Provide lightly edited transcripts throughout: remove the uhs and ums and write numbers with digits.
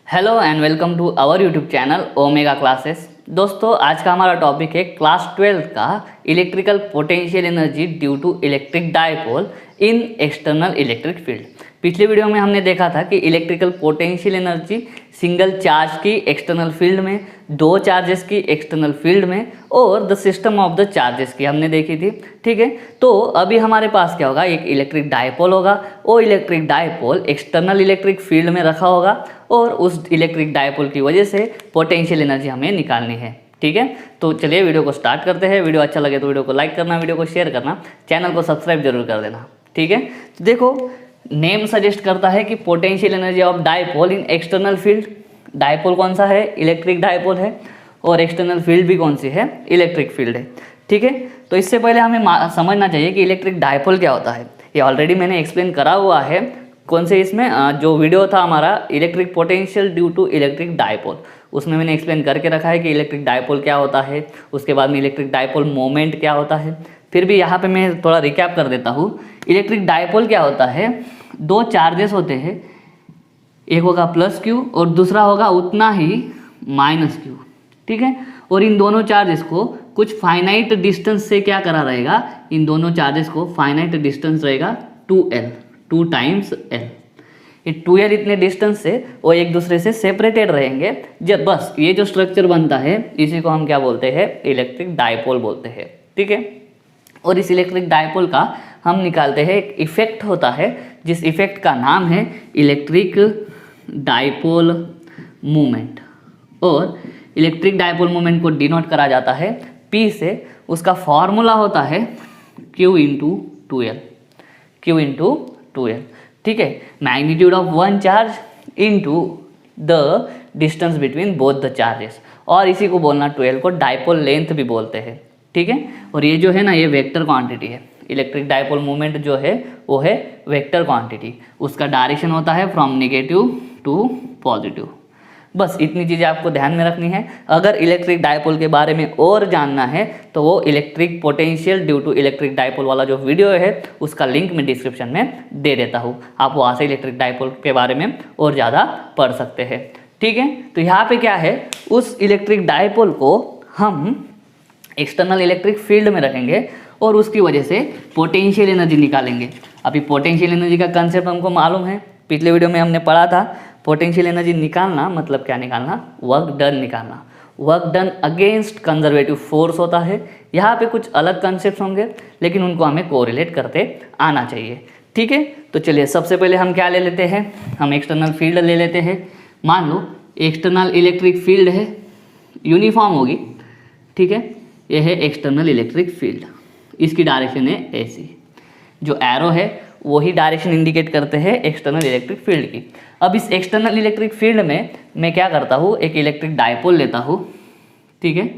Hello and welcome to our YouTube channel Omega classes. दोस्तों, आज का हमारा टॉपिक है क्लास 12 का electrical potential energy due to electric dipole in external electric field. पिछले video में हमने देखा था कि electrical potential energy single charge की एक्सटर्नल फील्ड में, दो चार्जेस की एक्सटर्नल फील्ड में और the system of the charges की हमने देखी थी। ठीक है, तो अभी हमारे पास क्या होगा, एक इलेक्ट्रिक डायपोल होगा। वो electric dipole external electric field में रखा होगा और उस इलेक्ट्रिक डायपोल की वजह से पोटेंशियल एनर्जी हमें निकालनी है। ठीक है, तो चलिए वीडियो को स्टार्ट करते हैं। वीडियो अच्छा लगे तो वीडियो को लाइक करना, वीडियो को शेयर करना, चैनल को सब्सक्राइब जरूर कर देना। ठीक है, तो देखो नेम सजेस्ट करता है कि potential energy of dipole in external field. Dipole कौन सा है? इलेक्ट्रिक डायपोल है और एक्सटर्नल फील्ड भी कौन सी है? इलेक्ट्रिक फील्ड है। ठीक है, तो इससे पहले हमें समझना चाहिए कि इलेक्ट्रिक डायपोल क्या होता है। ये ऑलरेडी मैंने एक्सप्लेन करा हुआ है। कौन से? इसमें जो वीडियो था हमारा electric potential due to electric dipole, उसमें मैंने एक्सप्लेन करके रखा है कि इलेक्ट्रिक डायपोल क्या होता है, उसके बाद में इलेक्ट्रिक डायपोल मोमेंट क्या होता है। फिर भी यहाँ पे मैं थोड़ा रिकैप कर देता हूँ। इलेक्ट्रिक डायपोल क्या होता है? दो चार्जेस होते हैं, एक होगा प्लस क्यू और दूसरा होगा उतना ही माइनस क्यू। ठीक है, और इन दोनों चार्जेस को कुछ फाइनाइट डिस्टेंस से क्या करा रहेगा, इन दोनों चार्जेस को फाइनाइट डिस्टेंस रहेगा 2L, 2 टाइम्स L। ये 2L इतने डिस्टेंस से वो एक दूसरे से सेपरेटेड रहेंगे। जब बस ये जो स्ट्रक्चर बनता है इसी को हम क्या बोलते हैं? इलेक्ट्रिक डायपोल बोलते हैं। ठीक है, और इस इलेक्ट्रिक डायपोल का हम निकालते हैं एक इफेक्ट होता है, जिस इफेक्ट का नाम है इलेक्ट्रिक डायपोल मूवमेंट। और इलेक्ट्रिक डायपोल मूवमेंट को डिनोट करा जाता है P से। उसका फॉर्मूला होता है Q into 2L, Q into 2L। ठीक है, magnitude of one charge into the distance between both the charges, और इसी को बोलना 2L को डायपोल लेंथ भी बोलते हैं। ठीक है, और ये जो है ना, ये वेक्टर क्वांटिटी है। इलेक्ट्रिक डायपोल मूवमेंट जो है वो है वेक्टर क्वांटिटी। उसका डायरेक्शन होता है फ्रॉम नेगेटिव टू पॉजिटिव। बस इतनी चीज़ें आपको ध्यान में रखनी है। अगर इलेक्ट्रिक डायपोल के बारे में और जानना है तो वो electric potential due to electric dipole वाला जो वीडियो है उसका लिंक मैं डिस्क्रिप्शन में दे देता हूँ। आप वहाँ से इलेक्ट्रिक डायपोल के बारे में और ज़्यादा पढ़ सकते हैं। ठीक है, तो यहाँ पे क्या है, उस इलेक्ट्रिक डायपोल को हम एक्सटर्नल इलेक्ट्रिक फील्ड में रखेंगे और उसकी वजह से पोटेंशियल एनर्जी निकालेंगे। अभी पोटेंशियल एनर्जी का कंसेप्ट हमको मालूम है, पिछले वीडियो में हमने पढ़ा था। पोटेंशियल एनर्जी निकालना मतलब क्या निकालना? वर्क डन निकालना। Work done against conservative force होता है। यहाँ पे कुछ अलग कंसेप्ट होंगे लेकिन उनको हमें कोरिलेट करते आना चाहिए। ठीक है, तो चलिए सबसे पहले हम क्या ले लेते हैं, हम एक्सटर्नल फील्ड ले लेते हैं। मान लो एक्सटर्नल इलेक्ट्रिक फील्ड है, यूनिफॉर्म होगी। ठीक है, यह है एक्सटर्नल इलेक्ट्रिक फील्ड, इसकी डायरेक्शन है ऐसी। जो एरो है वही डायरेक्शन इंडिकेट करते हैं एक्सटर्नल इलेक्ट्रिक फील्ड की। अब इस एक्सटर्नल इलेक्ट्रिक फील्ड में मैं क्या करता हूँ, एक इलेक्ट्रिक डायपोल लेता हूँ। ठीक है,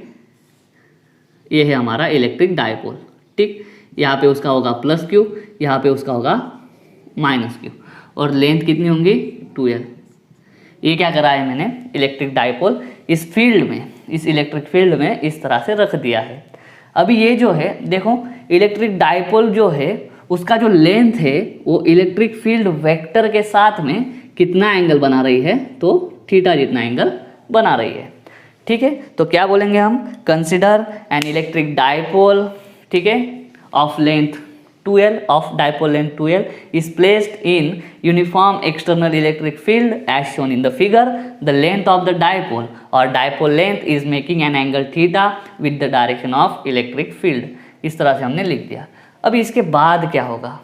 ये है हमारा इलेक्ट्रिक डायपोल। ठीक, यहाँ पे उसका होगा प्लस क्यू, यहाँ पे उसका होगा माइनस क्यू, और लेंथ कितनी होंगी? 2L। ये क्या करा है मैंने, इलेक्ट्रिक डायपोल इस फील्ड में, इस इलेक्ट्रिक फील्ड में इस तरह से रख दिया है। अभी ये जो है देखो, इलेक्ट्रिक डायपोल जो है उसका जो लेंथ है वो इलेक्ट्रिक फील्ड वेक्टर के साथ में कितना एंगल बना रही है? तो थीटा जितना एंगल बना रही है। ठीक है, तो क्या बोलेंगे हम? कंसिडर एन इलेक्ट्रिक डायपोल, ठीक है, of length 2L, of dipole length 2L is placed in uniform external electric field as shown in the figure. The length of the dipole or dipole length is making an angle theta with the direction of electric field. इस तरह से हमने लिख दिया। अभी इसके बाद क्या होगा?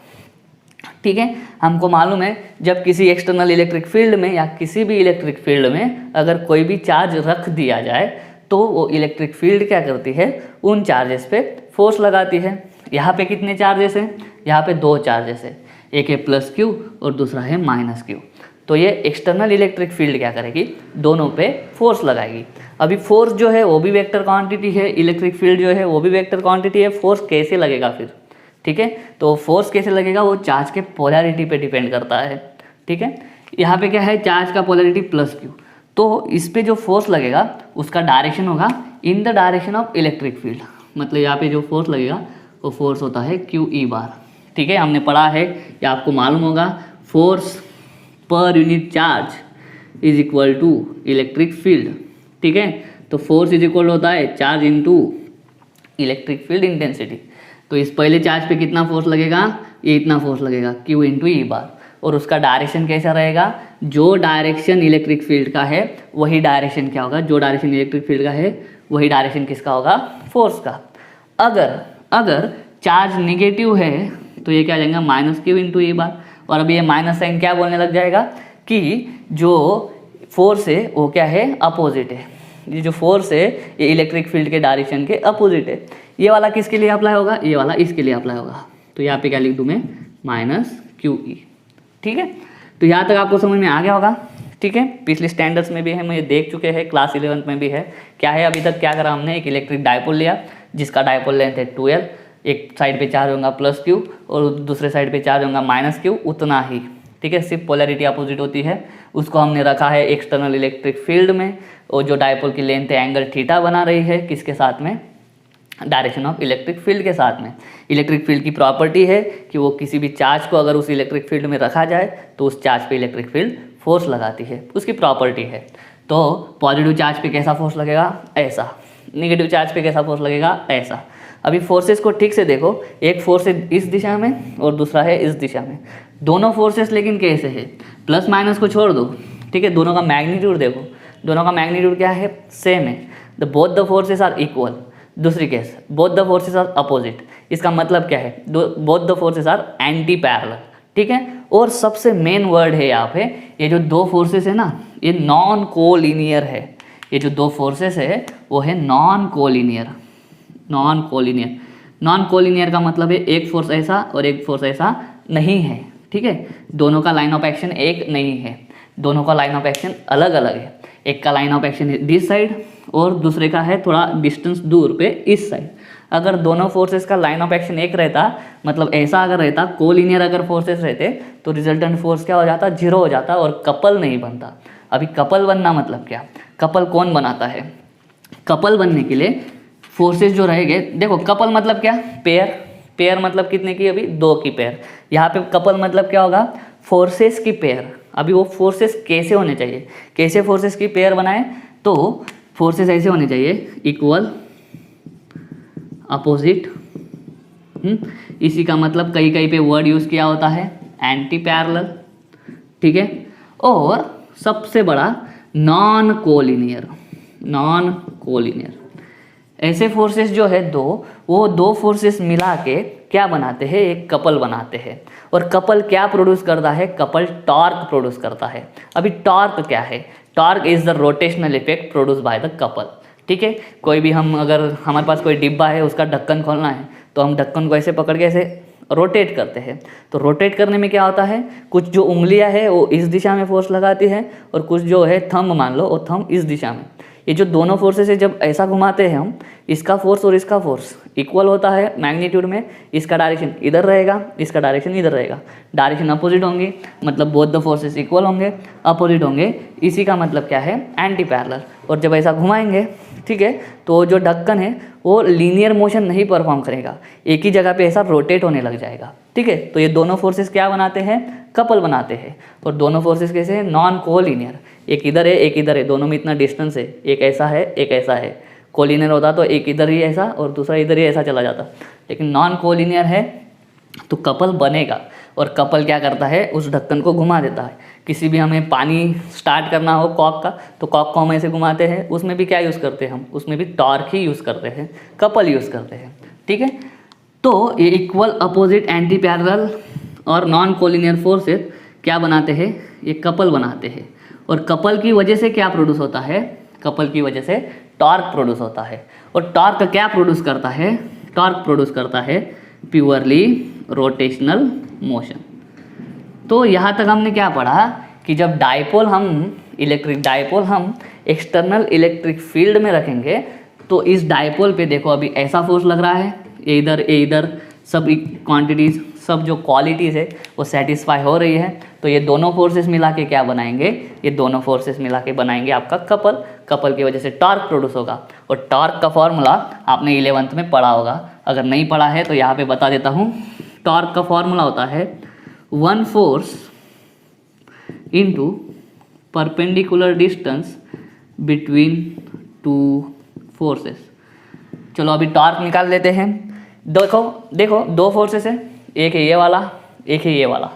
ठीक है, हमको मालूम है जब किसी एक्सटर्नल इलेक्ट्रिक फील्ड में या किसी भी इलेक्ट्रिक फील्ड में अगर कोई भी चार्ज रख दिया जाए तो वो इलेक्ट्रिक फील्ड क्या करती है, उन चार्जेस पे फोर्स लगाती है। यहाँ पे कितने चार्जेस हैं? यहाँ पे दो चार्जेस है, एक है प्लस क्यू और दूसरा है माइनस क्यू। तो ये एक्सटर्नल इलेक्ट्रिक फील्ड क्या करेगी, दोनों पे फोर्स लगाएगी। अभी फोर्स जो है वो भी वेक्टर क्वांटिटी है, इलेक्ट्रिक फील्ड जो है वो भी वेक्टर क्वांटिटी है। फोर्स कैसे लगेगा फिर? ठीक है, तो फोर्स कैसे लगेगा वो चार्ज के पोलैरिटी पे डिपेंड करता है। ठीक है, यहाँ पे क्या है, चार्ज का पोलैरिटी प्लस क्यू, तो इस पे जो फोर्स लगेगा उसका डायरेक्शन होगा in the direction of electric field. मतलब यहाँ पे जो फोर्स लगेगा वो फोर्स होता है QE बार। ठीक है, हमने पढ़ा है या आपको मालूम होगा, फोर्स पर unit charge is equal to electric field, ठीक है। तो फोर्स इज इक्वल होता है charge into electric field intensity. तो इस पहले चार्ज पे कितना फोर्स लगेगा, ये इतना फोर्स लगेगा Q इंटू ई बार, और उसका डायरेक्शन कैसा रहेगा, जो डायरेक्शन इलेक्ट्रिक फील्ड का है वही डायरेक्शन क्या होगा, जो डायरेक्शन इलेक्ट्रिक फील्ड का है वही डायरेक्शन किसका होगा, फोर्स का। अगर चार्ज निगेटिव है तो ये क्या आ जाएगा माइनस Q इंटू ई बार, और अभी ये माइनस साइन क्या बोलने लग जाएगा कि जो फोर्स है वो क्या है, अपोजिट है। ये जो फोर्स है ये इलेक्ट्रिक फील्ड के डायरेक्शन के अपोजिट है। ये वाला किसके लिए अप्लाई होगा, ये वाला इसके लिए अप्लाई होगा। तो यहाँ पे क्या लिख दूँ मैं, माइनस QE, ठीक है। तो यहाँ तक आपको समझ में आ गया होगा, ठीक है। पिछले स्टैंडर्ड्स में भी है, हम ये देख चुके हैं, क्लास 11 में भी है। क्या है अभी तक क्या करा हमने, एक इलेक्ट्रिक डायपोल लिया जिसका डायपोल लेंथ है 12, एक साइड पे चार्ज होगा प्लस Q और दूसरे साइड पे चार्ज होगा माइनस Q, उतना ही, ठीक है। सिर्फ पोलैरिटी अपोजिट होती है, उसको हमने रखा है एक्सटर्नल इलेक्ट्रिक फील्ड में, और जो डायपोल की लेंथ है एंगल थीटा बना रही है किसके साथ में, डायरेक्शन ऑफ इलेक्ट्रिक फील्ड के साथ में। इलेक्ट्रिक फील्ड की प्रॉपर्टी है कि वो किसी भी चार्ज को अगर उस इलेक्ट्रिक फील्ड में रखा जाए तो उस चार्ज पे इलेक्ट्रिक फील्ड फोर्स लगाती है, उसकी प्रॉपर्टी है। तो पॉजिटिव चार्ज पे कैसा फोर्स लगेगा, ऐसा, नेगेटिव चार्ज पे कैसा फोर्स लगेगा, ऐसा। अभी फोर्सेस को ठीक से देखो, एक फोर्स है इस दिशा में और दूसरा है इस दिशा में, दोनों फोर्सेस लेकिन कैसे है, प्लस माइनस को छोड़ दो, ठीक है। दोनों का मैग्नीट्यूड देखो, दोनों का मैग्नीट्यूड क्या है, सेम है। The both the forces are equal. दूसरी case, both the forces are opposite. इसका मतलब क्या है, both the forces are anti parallel, ठीक है। और सबसे मेन वर्ड है यहाँ पे, ये जो दो फोर्सेस है ना, ये नॉन कोलिनियर है। ये जो दो फोर्सेस है वो है non collinear. Non collinear, non collinear का मतलब है एक फोर्स ऐसा और एक फोर्स ऐसा नहीं है, ठीक है। दोनों का लाइन ऑफ एक्शन एक नहीं है, दोनों का लाइन ऑफ एक्शन अलग अलग है। एक का लाइन ऑफ एक्शन है दिस साइड और दूसरे का है थोड़ा डिस्टेंस दूर पे इस साइड। अगर दोनों फोर्सेस का लाइन ऑफ एक्शन एक रहता, मतलब ऐसा अगर रहता, कोलिनियर अगर फोर्सेस रहते, तो रिजल्टेंट फोर्स क्या हो जाता, जीरो हो जाता और कपल नहीं बनता। अभी कपल बनना मतलब क्या, कपल कौन बनाता है, कपल बनने के लिए फोर्सेस जो रहेंगे, देखो कपल मतलब क्या, पेयर। पेयर मतलब कितने की, अभी दो की पेयर। यहाँ पे कपल मतलब क्या होगा, फोर्सेस की पेयर। अभी वो फोर्सेस कैसे होने चाहिए, कैसे फोर्सेस की पेयर बनाए, तो फोर्सेस ऐसे होने चाहिए, इक्वल, अपोजिट। इसी का मतलब कहीं कहीं पे वर्ड यूज़ किया होता है एंटी पैरेलल, ठीक है। और सबसे बड़ा नॉन कोलिनियर। नॉन कोलिनियर ऐसे फोर्सेस जो है दो, वो दो फोर्सेस मिला के क्या बनाते हैं, एक कपल बनाते हैं। और कपल क्या प्रोड्यूस करता है, कपल टॉर्क प्रोड्यूस करता है। अभी टॉर्क क्या है, torque is the rotational effect produce by the couple, ठीक है। कोई भी हम, अगर हमारे पास कोई डिब्बा है, उसका ढक्कन खोलना है, तो हम ढक्कन को ऐसे पकड़ के ऐसे रोटेट करते हैं। तो रोटेट करने में क्या होता है, कुछ जो उंगलियां है वो इस दिशा में फोर्स लगाती है, और कुछ जो है थंब मान लो, वो थंब इस दिशा में। ये जो दोनों फोर्सेस है जब ऐसा घुमाते हैं हम, इसका फोर्स और इसका फोर्स इक्वल होता है मैग्नीट्यूड में। इसका डायरेक्शन इधर रहेगा, इसका डायरेक्शन इधर रहेगा। डायरेक्शन अपोजिट होंगे मतलब बोथ द फोर्सेस इक्वल होंगे, अपोजिट होंगे, इसी का मतलब क्या है, एंटी पैरेलल। और जब ऐसा घुमाएंगे, ठीक है, तो जो ढक्कन है वो लीनियर मोशन नहीं परफॉर्म करेगा, एक ही जगह पे ऐसा रोटेट होने लग जाएगा, ठीक है। तो ये दोनों फोर्सेस क्या बनाते हैं, कपल बनाते हैं। और दोनों फोर्सेस कैसे हैं, नॉन कोलिनियर। एक इधर है एक इधर है, दोनों में इतना डिस्टेंस है, एक ऐसा है एक ऐसा है। कोलिनियर होता तो एक इधर ही ऐसा और दूसरा इधर ही ऐसा चला जाता, लेकिन नॉन कोलिनियर है तो कपल बनेगा। और कपल क्या करता है, उस ढक्कन को घुमा देता है। किसी भी हमें पानी स्टार्ट करना हो कॉक का, तो कॉक को हम ऐसे घुमाते हैं, उसमें भी क्या यूज़ करते हैं हम, उसमें भी टॉर्क ही यूज़ करते हैं, कपल यूज़ करते हैं, ठीक है। तो ये इक्वल, अपोजिट, एंटी पैरेलल और नॉन कोलिनियर फोर्सेस क्या बनाते हैं, ये कपल बनाते हैं। और कपल की वजह से क्या प्रोड्यूस होता है, कपल की वजह से टॉर्क प्रोड्यूस होता है। और टॉर्क क्या प्रोड्यूस करता है, टॉर्क प्रोड्यूस करता है प्योरली रोटेशनल मोशन। तो यहाँ तक हमने क्या पढ़ा कि जब डायपोल हम, इलेक्ट्रिक डायपोल हम एक्सटर्नल इलेक्ट्रिक फील्ड में रखेंगे, तो इस डायपोल पे देखो अभी ऐसा फोर्स लग रहा है, ये इधर सब क्वांटिटीज़, सब जो क्वालिटीज़ है वो सेटिस्फाई हो रही है। तो ये दोनों फोर्सेस मिला के क्या बनाएंगे, ये दोनों फोर्सेस मिला के बनाएंगे आपका कपल। कपल की वजह से टॉर्क प्रोड्यूस होगा। और टॉर्क का फॉर्मूला आपने 11th में पढ़ा होगा, अगर नहीं पढ़ा है तो यहाँ पे बता देता हूँ। टॉर्क का फॉर्मूला होता है 1 force into perpendicular distance between two forces. चलो अभी टॉर्क निकाल लेते हैं। देखो देखो दो फोर्सेस है, एक है ये वाला, एक है ये वाला,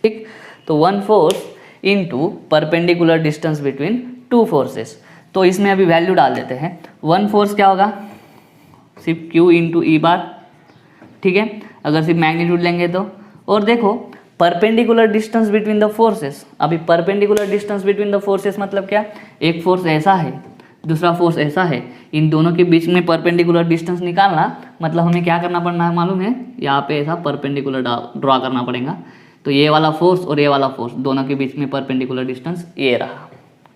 ठीक। तो one force into perpendicular distance between two forces. तो इसमें अभी वैल्यू डाल देते हैं। वन फोर्स क्या होगा, सिर्फ Q इंटू ई बार, ठीक है, अगर सिर्फ मैग्नीट्यूड लेंगे तो। और देखो perpendicular distance between the forces, अभी perpendicular distance between the forces मतलब क्या, एक फोर्स ऐसा है, दूसरा फोर्स ऐसा है, इन दोनों के बीच में परपेंडिकुलर डिस्टेंस निकालना मतलब हमें क्या करना पड़ना है मालूम है, यहाँ पे ऐसा परपेंडिकुलर ड्रॉ करना पड़ेगा। तो ये वाला फोर्स और ये वाला फोर्स दोनों के बीच में परपेंडिकुलर डिस्टेंस ये रहा,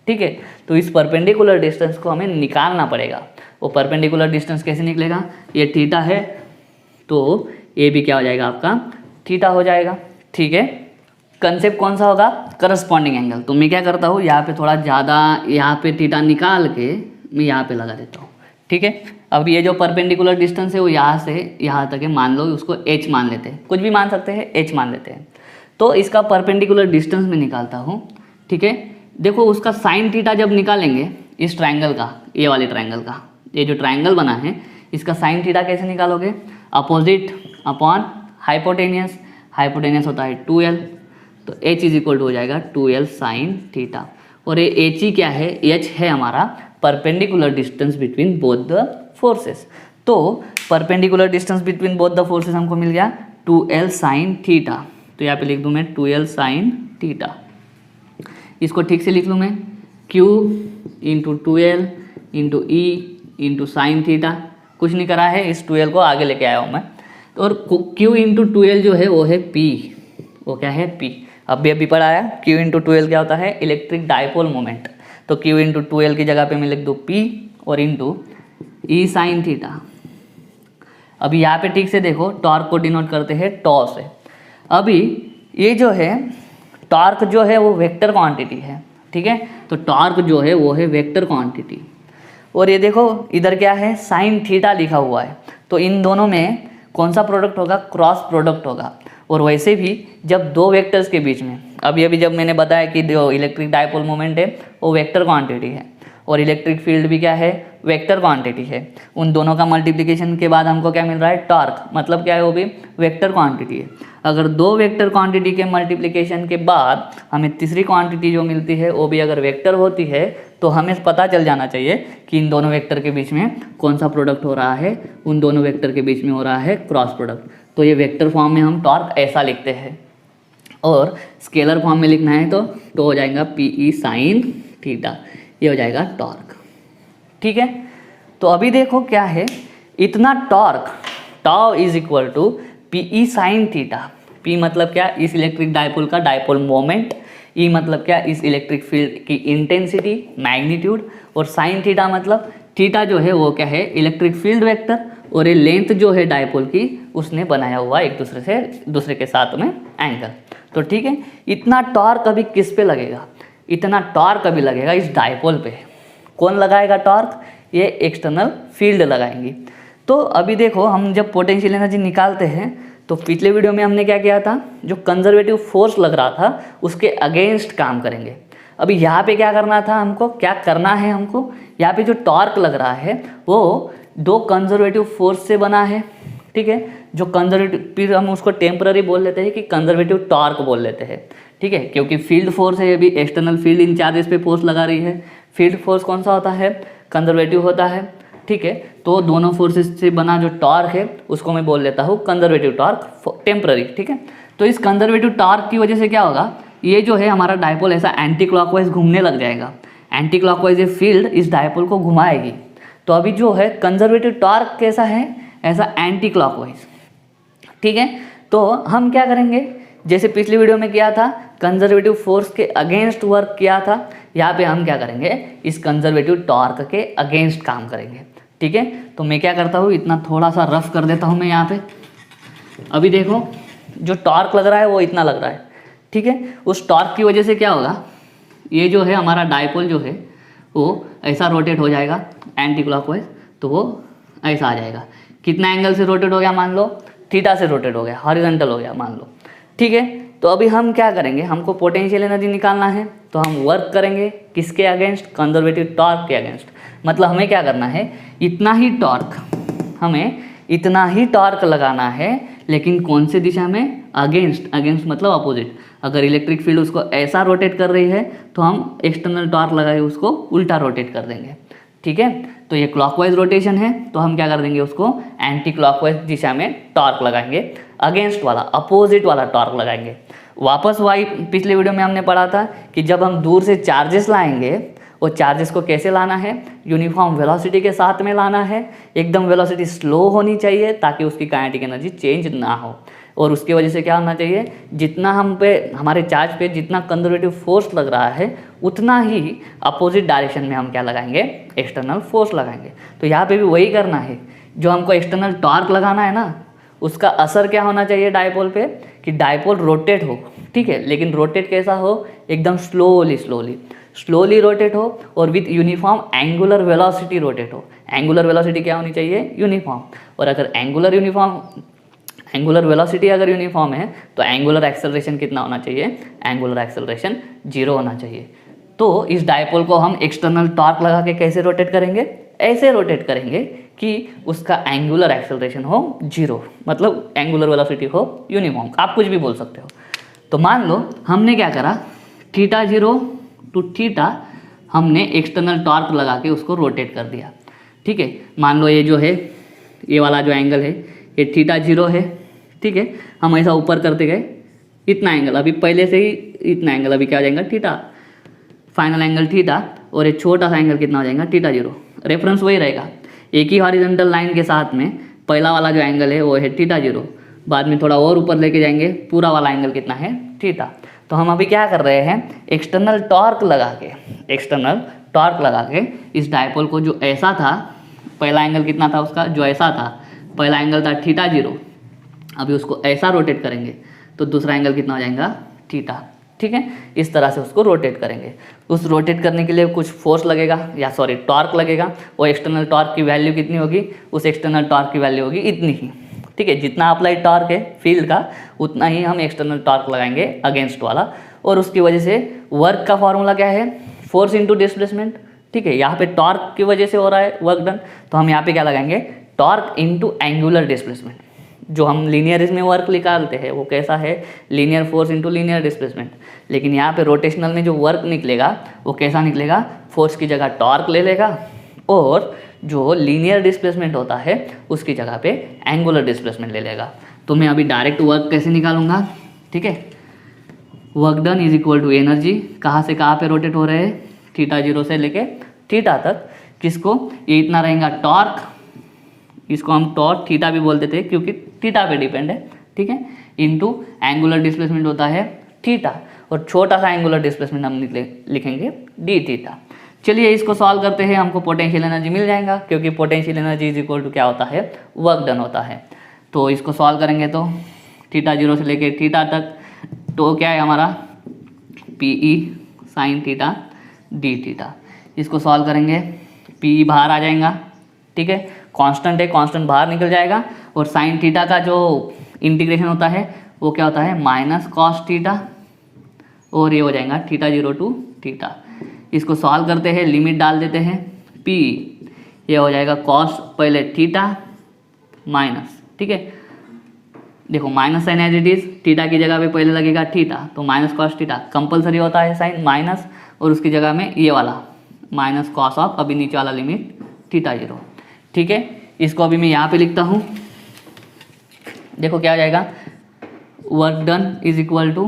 ठीक है। तो इस परपेंडिकुलर डिस्टेंस को हमें निकालना पड़ेगा। वो परपेंडिकुलर डिस्टेंस कैसे निकलेगा, ये थीटा है तो ये भी क्या हो जाएगा आपका थीटा हो जाएगा, ठीक है। कंसेप्ट कौन सा होगा, करस्पॉन्डिंग एंगल। तो मैं क्या करता हूँ यहाँ पे थोड़ा ज़्यादा, यहाँ पे थीटा निकाल के मैं यहाँ पे लगा देता हूँ, ठीक है। अब ये जो परपेंडिकुलर डिस्टेंस है वो यहाँ से यहाँ तक है, मान लो उसको h मान लेते हैं, कुछ भी मान सकते हैं, h मान लेते हैं। तो इसका परपेंडिकुलर डिस्टेंस मैं निकालता हूँ, ठीक है। देखो उसका साइन थीटा जब निकालेंगे इस ट्राइंगल का, ये वाले ट्राइंगल का, ये जो ट्राइंगल बना है इसका साइन थीटा कैसे निकालोगे, अपोजिट अपॉन हाइपोटेनियस, हाइपोटेनियस होता है 2l, तो h इज इक्वल टू हो जाएगा 2l साइन थीटा। और ये h ही क्या है, h है हमारा perpendicular distance between both the forces. तो perpendicular distance between both the forces हमको मिल गया 2l साइन थीटा। तो यहाँ पे लिख दूँ मैं 2l साइन थीटा, इसको ठीक से लिख लूँ मैं Q into 2l into E into sine theta. कुछ नहीं करा है, इस 2l को आगे लेके आया हूँ मैं। और Q इंटू 2l जो है वो है P, वो क्या है P। अभी पढ़ाया Q इंटू 2l क्या होता है, इलेक्ट्रिक डाइपोल मोमेंट। तो Q इंटू 2l की जगह पे मैं लिख दूँ P और इंटू ई साइन थीटा। अभी यहाँ पे ठीक से देखो टॉर्क को डिनोट करते हैं टॉ से। अभी ये जो है टॉर्क जो है वो वेक्टर क्वांटिटी है, ठीक है। तो टॉर्क जो है वो है वेक्टर क्वांटिटी। और ये देखो इधर क्या है, साइन थीटा लिखा हुआ है। तो इन दोनों में कौन सा प्रोडक्ट होगा, क्रॉस प्रोडक्ट होगा। और वैसे भी जब दो वेक्टर्स के बीच में, अभी जब मैंने बताया कि जो इलेक्ट्रिक डाइपोल मोमेंट है वो वेक्टर क्वांटिटी है और इलेक्ट्रिक फील्ड भी क्या है, वेक्टर क्वांटिटी है। उन दोनों का मल्टीप्लिकेशन के बाद हमको क्या मिल रहा है, टॉर्क, मतलब क्या है, वो भी वेक्टर क्वांटिटी है। अगर दो वेक्टर क्वांटिटी के मल्टीप्लिकेशन के बाद हमें तीसरी क्वांटिटी जो मिलती है वो भी अगर वेक्टर होती है तो हमें पता चल जाना चाहिए कि इन दोनों वेक्टर के बीच में कौन सा प्रोडक्ट हो रहा है, उन दोनों वेक्टर के बीच में हो रहा है क्रॉस प्रोडक्ट। तो ये वेक्टर फॉर्म में हम टॉर्क ऐसा लिखते हैं। और स्केलर फॉर्म में लिखना है तो हो जाएगा PE साइन थीटा, ये हो जाएगा टॉर्क, ठीक है। तो अभी देखो क्या है, इतना torque tau is equal to PE sine theta. P मतलब क्या, इस इलेक्ट्रिक डाइपोल का डाइपोल मोमेंट, E मतलब क्या, इस इलेक्ट्रिक फील्ड की इंटेंसिटी मैग्नीट्यूड, और साइन थीटा मतलब थीटा जो है वो क्या है, इलेक्ट्रिक फील्ड वेक्टर, और ये लेंथ जो है डाइपोल की उसने बनाया हुआ एक दूसरे के साथ में एंगल। तो ठीक है, इतना टॉर्क अभी किस पे लगेगा, इतना टॉर्क अभी लगेगा इस डाइपोल पे। कौन लगाएगा टॉर्क, ये एक्सटर्नल फील्ड लगाएंगी। तो अभी देखो हम जब पोटेंशियल एनर्जी निकालते हैं तो पिछले वीडियो में हमने क्या किया था, जो कंजर्वेटिव फोर्स लग रहा था उसके अगेंस्ट काम करेंगे। अभी यहाँ पे क्या करना था हमको, क्या करना है हमको, यहाँ पे जो टॉर्क लग रहा है वो दो कंजर्वेटिव फोर्स से बना है, ठीक है। जो कंजर्वेटिव, फिर हम उसको टेम्पररी बोल लेते हैं कि कंजर्वेटिव टॉर्क बोल लेते हैं, ठीक है, क्योंकि फील्ड फोर्स है, अभी एक्सटर्नल फील्ड इन चार्जेस पे फोर्स लगा रही है। फील्ड फोर्स कौन सा होता है, कंजर्वेटिव होता है, ठीक है। तो दोनों फोर्सेस से बना जो टॉर्क है उसको मैं बोल लेता हूँ कंजर्वेटिव टॉर्क, टेम्पररी, ठीक है। तो इस कंजर्वेटिव टॉर्क की वजह से क्या होगा, ये जो है हमारा डाइपोल ऐसा एंटी क्लॉकवाइज घूमने लग जाएगा। एंटी क्लॉकवाइज ये फील्ड इस डाइपोल को घुमाएगी। तो अभी जो है कंजर्वेटिव टॉर्क कैसा है, ऐसा एंटी क्लॉकवाइज, ठीक है। तो हम क्या करेंगे, जैसे पिछली वीडियो में किया था, कंजर्वेटिव फोर्स के अगेंस्ट वर्क किया था, यहाँ पे हम क्या करेंगे, इस कंजर्वेटिव टॉर्क के अगेंस्ट काम करेंगे, ठीक है। तो मैं क्या करता हूँ, इतना थोड़ा सा रफ कर देता हूँ मैं यहाँ पे। अभी देखो जो टॉर्क लग रहा है वो इतना लग रहा है, ठीक है। उस टॉर्क की वजह से क्या होगा, ये जो है हमारा डाइपोल जो है वो ऐसा रोटेट हो जाएगा एंटी क्लॉकवाइज, तो वो ऐसा आ जाएगा। कितना एंगल से रोटेट हो गया, मान लो थीटा से रोटेट हो गया, हॉरिजॉन्टल हो गया मान लो, ठीक है। तो अभी हम क्या करेंगे, हमको पोटेंशियल एनर्जी निकालना है, तो हम वर्क करेंगे किसके अगेंस्ट, कंजर्वेटिव टॉर्क के अगेंस्ट। मतलब हमें क्या करना है, इतना ही टॉर्क, हमें इतना ही टॉर्क लगाना है, लेकिन कौन से दिशा में, अगेंस्ट। अगेंस्ट मतलब अपोजिट। अगर इलेक्ट्रिक फील्ड उसको ऐसा रोटेट कर रही है तो हम एक्सटर्नल टॉर्क लगाए उसको उल्टा रोटेट कर देंगे, ठीक है। तो ये क्लॉकवाइज रोटेशन है, तो हम क्या कर देंगे, उसको एंटी क्लॉकवाइज दिशा में टॉर्क लगाएंगे, अगेंस्ट वाला, अपोजिट वाला टॉर्क लगाएंगे। वापस वही पिछले वीडियो में हमने पढ़ा था कि जब हम दूर से चार्जेस लाएंगे, वो चार्जेस को कैसे लाना है, यूनिफॉर्म वेलोसिटी के साथ में लाना है, एकदम वेलोसिटी स्लो होनी चाहिए ताकि उसकी काइनेटिक एनर्जी चेंज ना हो। और उसकी वजह से क्या होना चाहिए, जितना हम पे, हमारे चार्ज पे जितना कंजर्वेटिव फोर्स लग रहा है, उतना ही अपोजिट डायरेक्शन में हम क्या लगाएंगे, एक्सटर्नल फोर्स लगाएंगे। तो यहाँ पे भी वही करना है, जो हमको एक्सटर्नल टॉर्क लगाना है ना, उसका असर क्या होना चाहिए डायपोल पे, कि डायपोल रोटेट हो, ठीक है, लेकिन रोटेट कैसा हो, एकदम स्लोली रोटेट हो और with uniform angular velocity rotate हो। एंगुलर वेलोसिटी क्या होनी चाहिए, यूनिफॉर्म। और अगर एंगुलर वेलोसिटी अगर यूनिफॉर्म है तो एंगुलर एक्सेलरेशन कितना होना चाहिए, एंगुलर एक्सेलरेशन 0 होना चाहिए। तो इस डायपोल को हम एक्सटर्नल टॉर्क लगा के कैसे रोटेट करेंगे, ऐसे रोटेट करेंगे कि उसका एंगुलर एक्सेलरेशन हो 0, मतलब एंगुलर वेलोसिटी हो यूनिफॉर्म। आप कुछ भी बोल सकते हो। तो मान लो हमने क्या करा, थीटा 0 टू थीटा हमने एक्सटर्नल टॉर्क लगा के उसको रोटेट कर दिया, ठीक है। मान लो ये जो है, ये वाला जो एंगल है, ये थीटा 0 है, ठीक है। हम ऐसा ऊपर करते गए, इतना एंगल, अभी पहले से ही इतना एंगल, अभी क्या हो जाएगा, थीटा, फाइनल एंगल थीटा, और ये छोटा सा एंगल कितना हो जाएगा, थीटा 0। रेफरेंस वही रहेगा, एक ही हॉरिजॉन्टल लाइन के साथ में पहला वाला जो एंगल है वो है थीटा 0, बाद में थोड़ा और ऊपर लेके जाएंगे, पूरा वाला एंगल कितना है, थीटा। तो हम अभी क्या कर रहे हैं, एक्सटर्नल टॉर्क लगा के इस डायपोल को, जो ऐसा था, पहला एंगल कितना था उसका, जो ऐसा था, पहला एंगल था थीटा 0, अभी उसको ऐसा रोटेट करेंगे तो दूसरा एंगल कितना हो जाएगा, थीटा, ठीक है। इस तरह से उसको रोटेट करेंगे। उस रोटेट करने के लिए कुछ फोर्स लगेगा, या सॉरी टॉर्क लगेगा। वो एक्सटर्नल टॉर्क की वैल्यू कितनी होगी, उस एक्सटर्नल टॉर्क की वैल्यू होगी इतनी ही, ठीक है। जितना अप्लाइड टॉर्क है फील्ड का, उतना ही हम एक्सटर्नल टॉर्क लगाएंगे अगेंस्ट वाला। और उसकी वजह से वर्क का फॉर्मूला क्या है, फोर्स इंटू डिस्प्लेसमेंट, ठीक है। यहाँ पे टॉर्क की वजह से हो रहा है वर्क डन, तो हम यहाँ पे क्या लगाएंगे, टॉर्क इंटू एंगुलर डिस्प्लेसमेंट। जो हम लीनियर इसमें वर्क निकालते हैं वो कैसा है, linear force into linear displacement. लेकिन यहाँ पे रोटेशनल में जो वर्क निकलेगा वो कैसा निकलेगा, फोर्स की जगह टॉर्क ले लेगा, और जो लीनियर डिस्प्लेसमेंट होता है उसकी जगह पे एंगुलर डिस्प्लेसमेंट ले लेगा। तो मैं अभी डायरेक्ट वर्क कैसे निकालूंगा, ठीक है। Work done is equal to energy, कहाँ से कहाँ पे रोटेट हो रहे हैं, थीटा 0 से लेके थीटा तक, किसको, ये इतना रहेगा टॉर्क, इसको हम टॉर्क थीटा भी बोलते थे क्योंकि थीटा पे डिपेंड है, ठीक है, इनटू एंगुलर डिस्प्लेसमेंट होता है थीटा, और छोटा सा एंगुलर डिस्प्लेसमेंट हम लिखेंगे डी थीटा। चलिए इसको सॉल्व करते हैं, हमको पोटेंशियल एनर्जी मिल जाएगा, क्योंकि potential energy is equal to क्या होता है, वर्क डन होता है। तो इसको सॉल्व करेंगे तो थीटा 0 से लेके थीटा तक, तो क्या है हमारा, P E sine theta d theta. इसको सॉल्व करेंगे, पीई बाहर आ जाएगा, ठीक है, कांस्टेंट है, कांस्टेंट बाहर निकल जाएगा, और साइन थीटा का जो इंटीग्रेशन होता है वो क्या होता है, माइनस कॉस थीटा, और ये हो जाएगा थीटा 0 टू थीटा। इसको सॉल्व करते हैं, लिमिट डाल देते हैं, पी ये हो जाएगा कॉस पहले थीटा माइनस, ठीक है, देखो minus sine as it is, theta की जगह पे पहले लगेगा थीटा, तो माइनस कॉस थीटा कंपलसरी होता है साइन माइनस, और उसकी जगह में ये वाला माइनस कॉस ऑफ, अभी नीचे वाला लिमिट थीटा 0, ठीक है। इसको अभी मैं यहाँ पे लिखता हूँ, देखो क्या हो जाएगा, work done is equal to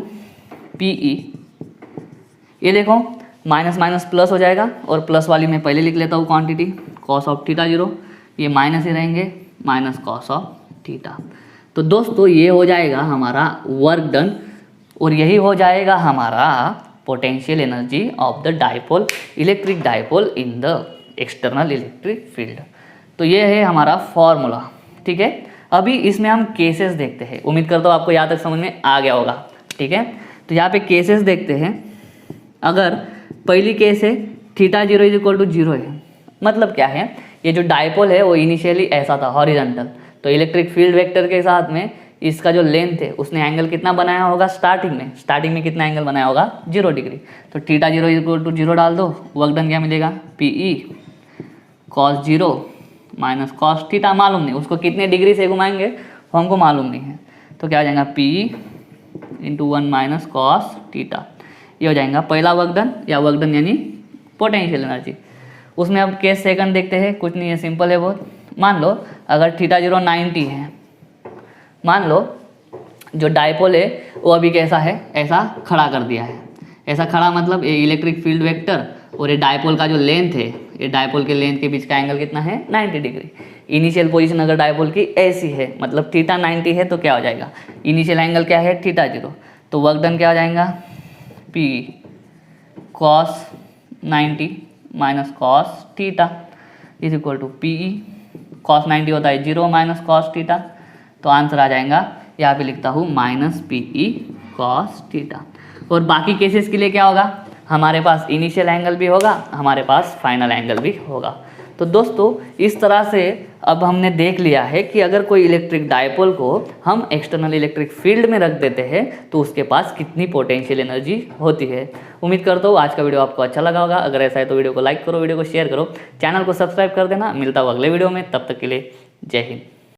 P E, ये देखो माइनस माइनस प्लस हो जाएगा, और प्लस वाली मैं पहले लिख लेता हूँ क्वांटिटी, कॉस ऑफ थीटा 0, ये माइनस ही रहेंगे, माइनस कॉस ऑफ थीटा। तो दोस्तों ये हो जाएगा हमारा वर्क डन, और यही हो जाएगा हमारा potential energy of the dipole, electric dipole in the external electric field. तो ये है हमारा फॉर्मूला, ठीक है। अभी इसमें हम केसेस देखते हैं, उम्मीद करता हूँ आपको यहाँ तक समझ में आ गया होगा, ठीक है। तो यहाँ पे केसेस देखते हैं। अगर पहली केस है थीटा 0 इज इक्वल टू 0 है, मतलब क्या है, ये जो डायपोल है वो इनिशियली ऐसा था हॉरिजॉन्टल, तो इलेक्ट्रिक फील्ड वेक्टर के साथ में इसका जो लेंथ है उसने एंगल कितना बनाया होगा स्टार्टिंग में कितना एंगल बनाया होगा 0 डिग्री। तो थीटा 0 इक्वल टू 0 डाल दो, वर्क डन क्या मिलेगा PE cos 0 minus cos theta मालूम नहीं, उसको कितने डिग्री से घुमाएंगे वो हमको मालूम नहीं है। तो क्या हो जाएगा PE into 1 minus cos theta. ये हो जाएगा पहला वर्क डन, या वर्क डन यानी पोटेंशियल एनर्जी। उसमें अब केस सेकंड देखते हैं, कुछ नहीं है, सिंपल है बहुत। मान लो अगर थीटा 0 90 है, मान लो जो डायपोल है वो अभी कैसा है, ऐसा खड़ा कर दिया है। ऐसा खड़ा मतलब ये इलेक्ट्रिक फील्ड वेक्टर और ये डायपोल का जो लेंथ है, ये डायपोल के लेंथ के बीच का एंगल कितना है 90 डिग्री। इनिशियल पोजीशन अगर डायपोल की ऐसी है, मतलब थीटा 90 है, तो क्या हो जाएगा, इनिशियल एंगल क्या है थीटा 0। तो वर्क डन क्या हो जाएगा P cos 90 minus cos theta is equal to PE cos 90 होता है 0 माइनस कॉस थीटा। तो आंसर आ जाएगा, यहाँ पे लिखता हूँ माइनस PE कॉस थीटा। और बाकी केसेस के लिए क्या होगा, हमारे पास इनिशियल एंगल भी होगा, हमारे पास फाइनल एंगल भी होगा। तो दोस्तों इस तरह से अब हमने देख लिया है कि अगर कोई इलेक्ट्रिक डायपोल को हम एक्सटर्नल इलेक्ट्रिक फील्ड में रख देते हैं तो उसके पास कितनी पोटेंशियल एनर्जी होती है। उम्मीद करता हूँ आज का वीडियो आपको अच्छा लगा होगा। अगर ऐसा है तो वीडियो को लाइक करो, वीडियो को शेयर करो, चैनल को सब्सक्राइब कर देना। मिलता हूँ अगले वीडियो में, तब तक के लिए जय हिंद।